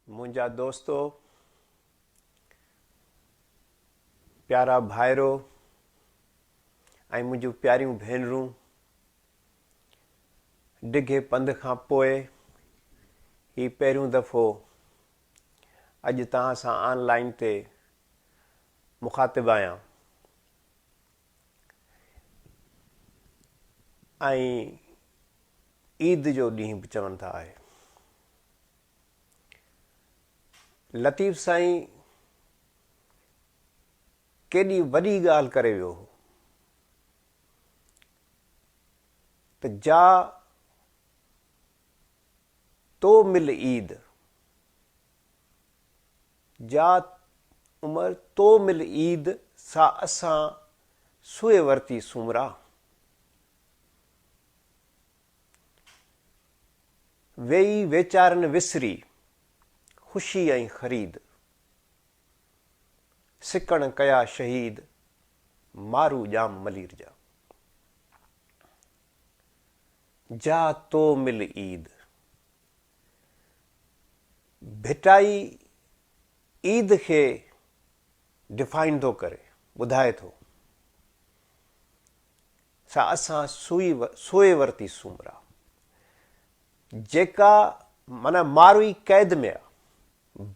मुंहिंजा दोस्तो, प्यारा भाइरो ऐं मुंहिंजूं प्यारियूं भेनरूं, डिघे पंध खां पोइ ही पहिरियों दफ़ो अॼु तव्हां सां ऑनलाइन ते मुखातिब आहियां ऐं ईद जो ॾींहुं बि चवनि था आहे। लतीफ़ साईं केॾी वॾी ॻाल्हि करे वियो हो त जा तो मिल ईद, जा उमर तो मिल ईद सा असां सुए वरती सुमरा। वेई वेचारनि विसरी ख़ुशी ऐं ख़रीद, सिकण कया शहीद मारू जाम मलीर जा। जा तो मिल ईद, भिटाई ईद खे डिफाइन थो करे, ॿुधाए थो। सा असां सोए वरती सुमरा, जेका माना मारवी क़ैद में आहे,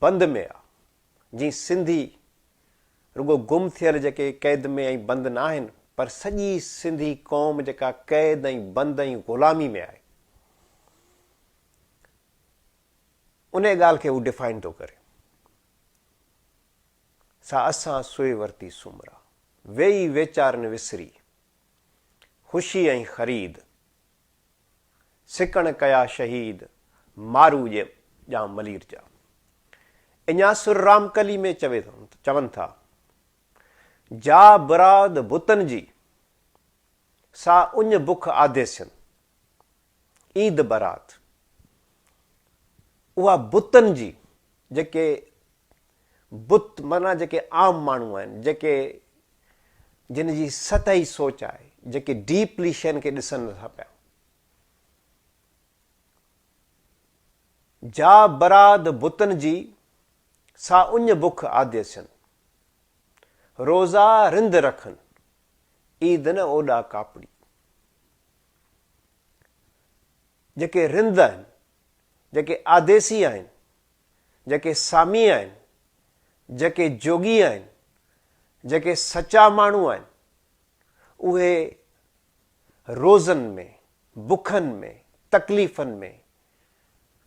बंद में आहे। जीअं सिंधी रुगो गुम थियल जेके क़ैद में ऐं बंद न आहिनि, पर सॼी सिंधी क़ौम जेका क़ैद ऐं बंद ऐं ग़ुलामी में आहे, उन ॻाल्हि खे हू डिफाइन थो करे। सा असां सोए वरती सुमरा, वेई वेचारनि विसरी ख़ुशी ऐं ख़रीद, सिकण कया शहीद मारू जा मलीर जा। अञा सुर रामकली में चवनि था, जा बुराद बुतन जी सा उञ बुख आदेसियनि, ईद बरात। उहा बुतनि जी, जेके बुत माना जेके आम माण्हू आहिनि, जेके जिन जी सतही सोच आहे, जेके डीपली शयुनि खे ॾिसनि नथा पिया। जा बराद बुतन जी सा उञ बुख आदेसियनि, रोज़ा रिंद रखनि, ईद न ओॾा कापड़ी। जेके रिंद आहिनि, जेके आदेसी आहिनि, जेके सामी आहिनि, जेके जोगी आहिनि, जेके सचा माण्हू आहिनि, उहे रोज़नि में, बुखनि में, तकलीफ़नि में,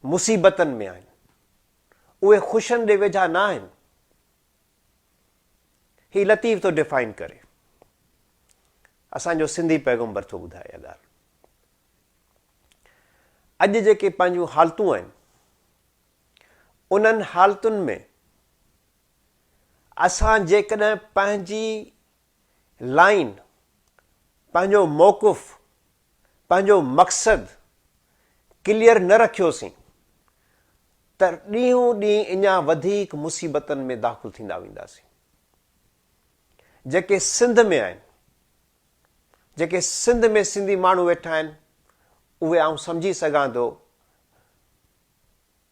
मुसीबतनि में आहिनि। उहे ख़ुशियुनि ॾे वेझा न आहिनि। ही लतीफ़ थो डिफाइन करे, असांजो सिंधी पैगम्बर थो ॿुधाए इहा ॻाल्हि। अॼु जेके पंहिंजूं हालतूं आहिनि, उन्हनि हालतुनि में असां जेकॾहिं पंहिंजी लाइन, पंहिंजो मौक़ुफ़, पंहिंजो मक़सदु क्लियर न रखियोसीं त ॾींहों ॾींहुं अञा वधीक मुसीबतनि में दाख़िल थींदा वेंदासीं। जेके सिंध में आहिनि, जेके सिंध में सिंधी माण्हू वेठा आहिनि, उहे आउं सम्झी सघां थो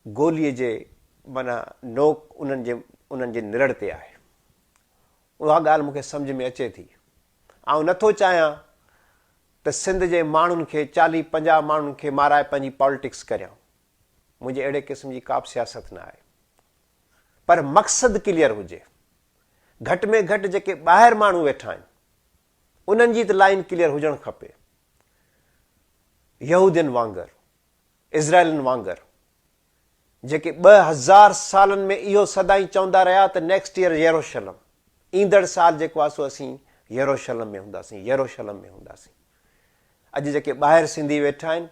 गोलीअ जे माना नोक उन्हनि जे निरड़ ते आहे। उहा ॻाल्हि मूंखे सम्झ में अचे थी। आउं नथो चाहियां त सिंध जे माण्हुनि खे 40-50 माण्हुनि खे माराए पंहिंजी पॉलिटिक्स करियां। मुंहिंजे अहिड़े क़िस्म जी का बि सियासत न आहे, पर मक़सदु क्लियर हुजे। घटि में घटि जेके ॿाहिरि माण्हू वेठा आहिनि, उन्हनि जी त लाइन क्लियर हुजणु खपे। यहूदियुनि वांगुरु, इज़राइलनि वांगुरु, जेके 2000 सालनि में इहो सदाईं चवंदा रहिया त नेक्स्ट ईयर यरूशलम, ईंदड़ साल जेको आहे सो असीं यरूशलम में हूंदासीं, यरूशलम में हूंदासीं। अॼु जेके ॿाहिरि सिंधी वेठा आहिनि,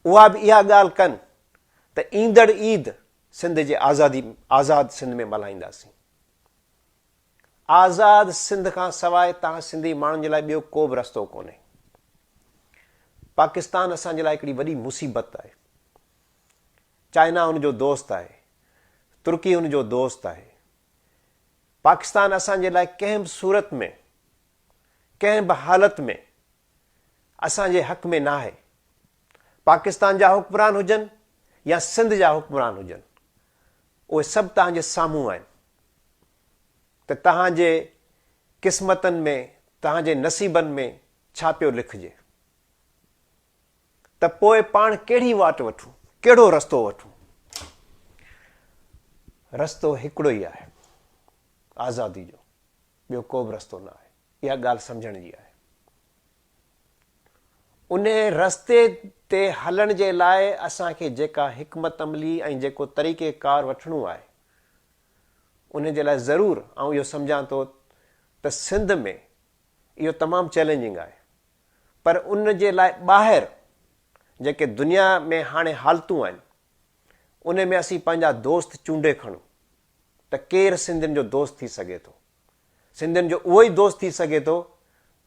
उहा बि इहा ॻाल्हि कनि त ईंदड़ ईद सिंध जे आज़ाद सिंध में मल्हाईंदासीं। आज़ाद सिंध खां सवाइ तव्हां सिंधी माण्हुनि जे लाइ ॿियो को बि रस्तो कोन्हे। पाकिस्तान असांजे लाइ हिकिड़ी वॾी मुसीबत आहे। चाइना हुनजो दोस्त आहे, तुर्की हुनजो दोस्त आहे। पाकिस्तान असांजे लाइ कंहिं बि सूरत में, कंहिं बि हालत में असांजे हक़ में न आहे। पाकिस्तान जा हुक्मरान हुजनि या सिंध जा हुक्मरान हुजनि, उहे सभु तव्हांजे साम्हूं आहिनि त तव्हांजे क़िस्मतनि में, तव्हांजे नसीबनि में छा पियो लिखिजे। त पोइ पाण कहिड़ी वाट वठूं, कहिड़ो रस्तो वठूं। रस्तो हिकिड़ो ई आहे, आज़ादी जो, ॿियो को बि रस्तो न आहे। इहा ॻाल्हि सम्झण जी आहे। उन रस्ते ते हलण जे लाइ असांखे जेका हिकमत अमली ऐं जेको तरीक़ेकार वठिणो आहे, उन जे लाइ ज़रूरु आउं इहो सम्झां थो त सिंध में इहो तमामु चैलेंजिंग आहे, पर उन जे लाइ ॿाहिरि जेके दुनिया में हाणे हालतूं आहिनि, उन में असीं पंहिंजा दोस्त चूंडे खणूं त केरु सिंधियुनि जो दोस्त थी सघे थो। सिंधियुनि जो उहो ई दोस्त थी सघे थो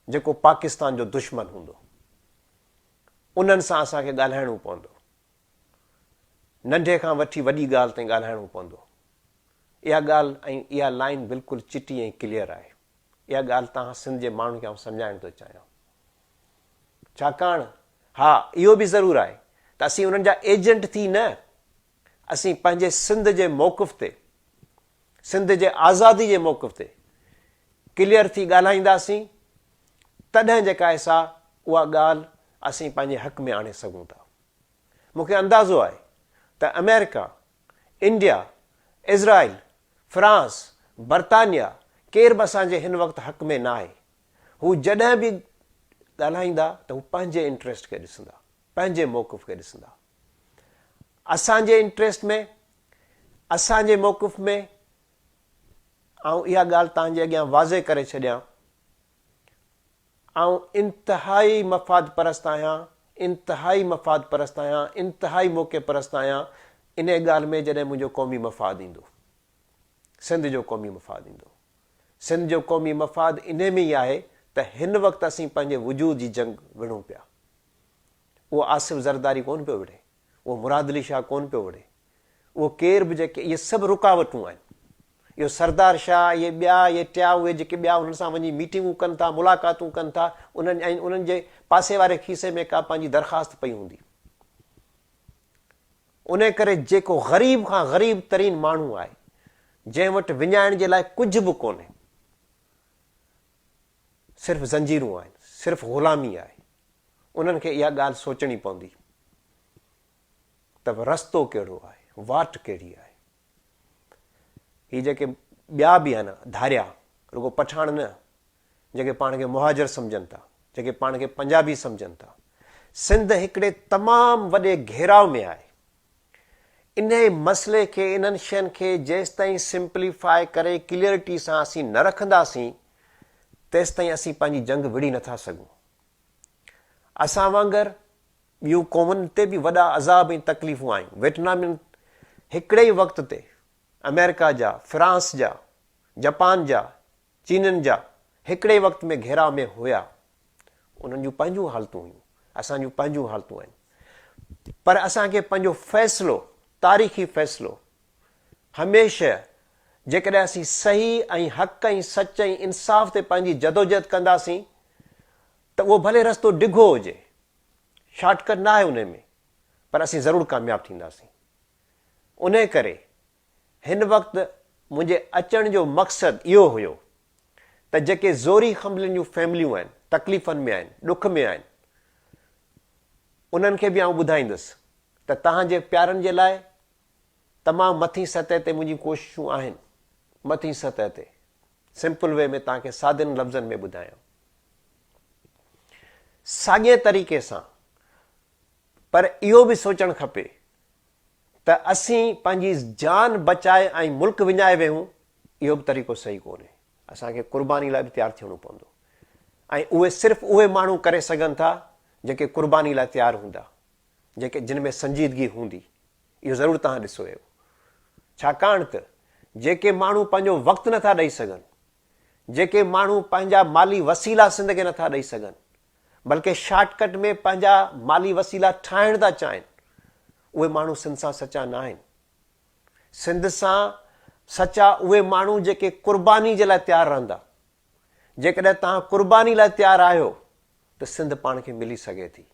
जेको पाकिस्तान जो दुश्मन हूंदो। उन्हनि सां असांखे ॻाल्हाइणो पवंदो, नंढे खां वठी वॾी ॻाल्हि ताईं ॻाल्हाइणो पवंदो। इहा ॻाल्हि ऐं इहा लाइन बिल्कुलु चिटी ऐं क्लियर आहे। इहा ॻाल्हि तव्हां सिंध जे माण्हुनि खे आउं सम्झाइण थो चाहियां। छाकाणि हा, इहो बि ज़रूरु आहे त असीं उन्हनि जा एजेंट थी न, असीं पंहिंजे सिंध जे मौक़िफ़ ते, सिंध जे आज़ादी जे मौक़िफ़ ते क्लियर थी ॻाल्हाईंदासीं, तॾहिं जेका आहे सा उहा ॻाल्हि असीं पंहिंजे हक़ में आणे सघूं था। मूंखे अंदाज़ो आहे त अमेरिका, इंडिया, इज़राइल, फ्रांस, बर्तानिया केर बि असांजे हिन वक़्तु हक़ में न आहे। हू जॾहिं बि ॻाल्हाईंदा त हू पंहिंजे इंट्रस्ट खे ॾिसंदा, पंहिंजे मौक़िफ़ खे ॾिसंदा। असांजे इंट्रस्ट में, असांजे मौक़िफ़ में, ऐं इहा ॻाल्हि तव्हांजे अॻियां वाज़े करे छॾियां, ऐं इंतिहाई मफ़ाद परस्त आहियां, इंतिहाई मफ़ाद परस्त आहियां, इंतिहाई मौक़े परस्त आहियां इन ॻाल्हि में जॾहिं मुंहिंजो क़ौमी मफ़ाद ईंदो, सिंध जो क़ौमी मफ़ाद ईंदो। सिंध जो क़ौमी मफ़ाद इन में ई आहे त हिन वक़्तु असीं पंहिंजे वजूद जी जंग विढ़ूं पिया। उहो आसिफ़ ज़रदारी कोन पियो विढ़े, उहो मुराद अली शाह कोन पियो विढ़े, उहो केर बि जेके इहे सभु रुकावटूं आहिनि। इहो सरदार शाह, इहे ॿिया, इहे टिया, उहे जेके ॿिया उन्हनि सां वञी मीटिंगूं कनि था, मुलाक़ातूं कनि था, उन्हनि ऐं उन्हनि जे पासे वारे खीसे में का पंहिंजी दरख़्वास्त पई हूंदी। उन करे जेको ग़रीब खां ग़रीब तरीन माण्हू आहे, जंहिं वटि विञाइण जे लाइ कुझु बि कोन्हे, सिर्फ़ु ज़ंजीरूं आहिनि, सिर्फ़ु ग़ुलामी आहे, उन्हनि खे इहा ॻाल्हि सोचणी पवंदी त रस्तो कहिड़ो आहे, वाट कहिड़ी आहे। ही जेके ॿिया बि आहिनि धारिया, रुगो पठान न, जेके पाण खे मुहाजिर सम्झनि था, जेके पाण खे पंजाबी सम्झनि था, सिंध हिकिड़े तमामु वॾे घेराव में आहे। इन मसइले खे, इन्हनि शयुनि खे जेसि ताईं सिंप्लीफाई करे क्लियरिटी सां असीं न रखंदासीं, तेसि ताईं असीं पंहिंजी जंग विड़ी नथा सघूं। असां वांगुरु ॿियूं क़ौमुनि ते बि वॾा अज़ाब ऐं तकलीफ़ूं आहियूं। वियतनाम हिकिड़े ई वक़्त ते अमेरिका जा, फ्रांस जा, जापान जा, चीननि जा हिकिड़े वक़्त में घेराव में हुया। उन्हनि जूं पंहिंजूं हालतूं हुयूं, असांजूं पंहिंजूं हालतूं आहिनि। पर असांखे पंहिंजो फ़ैसिलो, तारीख़ी फ़ैसिलो हमेशह जेकॾहिं असीं सही ऐं हक़ ऐं सच ऐं इंसाफ़ ते पंहिंजी जदोजहद कंदासीं त उहो भले रस्तो डिघो हुजे, शॉर्टकट न आहे उन में, पर असीं ज़रूरु कामयाबु थींदासीं। उन करे हिन वक़्तु मुंहिंजे अचण जो मक़सदु इहो हुयो त जेके ज़ोरी ख़म्बलनि जूं फैमिलियूं आहिनि, तकलीफ़नि में आहिनि, ॾुख में आहिनि, उन्हनि खे बि आउं ॿुधाईंदुसि त तव्हांजे प्यारनि जे लाइ तमामु मथी सतह ते मुंहिंजी कोशिशूं आहिनि। मथी सतह ते सिंपल वे में तव्हांखे सादनि लफ़्ज़नि में ॿुधायां। साॻिए तरीक़े सां पर इहो बि सोचणु खपे त असीं पंहिंजी जान बचाए ऐं मुल्क विञाए वेहूं, इहो बि तरीक़ो सही कोन्हे। असांखे क़ुर्बानी लाइ बि तयारु थियणो पवंदो, ऐं उहे सिर्फ़ु उहे माण्हू करे सघनि था जेके क़ुर्बानी लाइ तयारु हूंदा, जिन में संजीदगी हूंदी। इहो ज़रूरु तव्हां ॾिसो हुयो। छाकाणि त जेके माण्हू पंहिंजो वक़्तु नथा ॾेई सघनि, जेके माण्हू पंहिंजा माली वसीला सिंध खे नथा ॾेई सघनि, बल्कि शॉर्टकट में पंहिंजा माली वसीला ठाहिण था चाहिनि, उहे माण्हू सिंध सां सचा न आहिनि। सिंध सां सचा उहे माण्हू जेके क़ुर्बानी जे लाइ तयारु रहंदा। जेकॾहिं तव्हां क़ुर्बानी लाइ तयारु आहियो त सिंध पाण खे मिली सघे थी।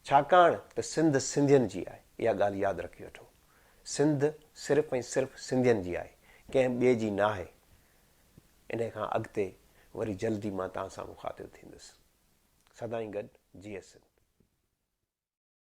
छाकाणि त सिंध सिंधियुनि जी आहे, इहा ॻाल्हि यादि रखी वठो। सिंध सिर्फ़ु ऐं सिर्फ़ु सिंधियुनि जी आहे, कंहिं ॿिए जी न आहे। इन खां अॻिते वरी जल्दी मां तव्हां सां मुखातिबु थींदुसि। सदाईं गॾु, जीअं सिंध।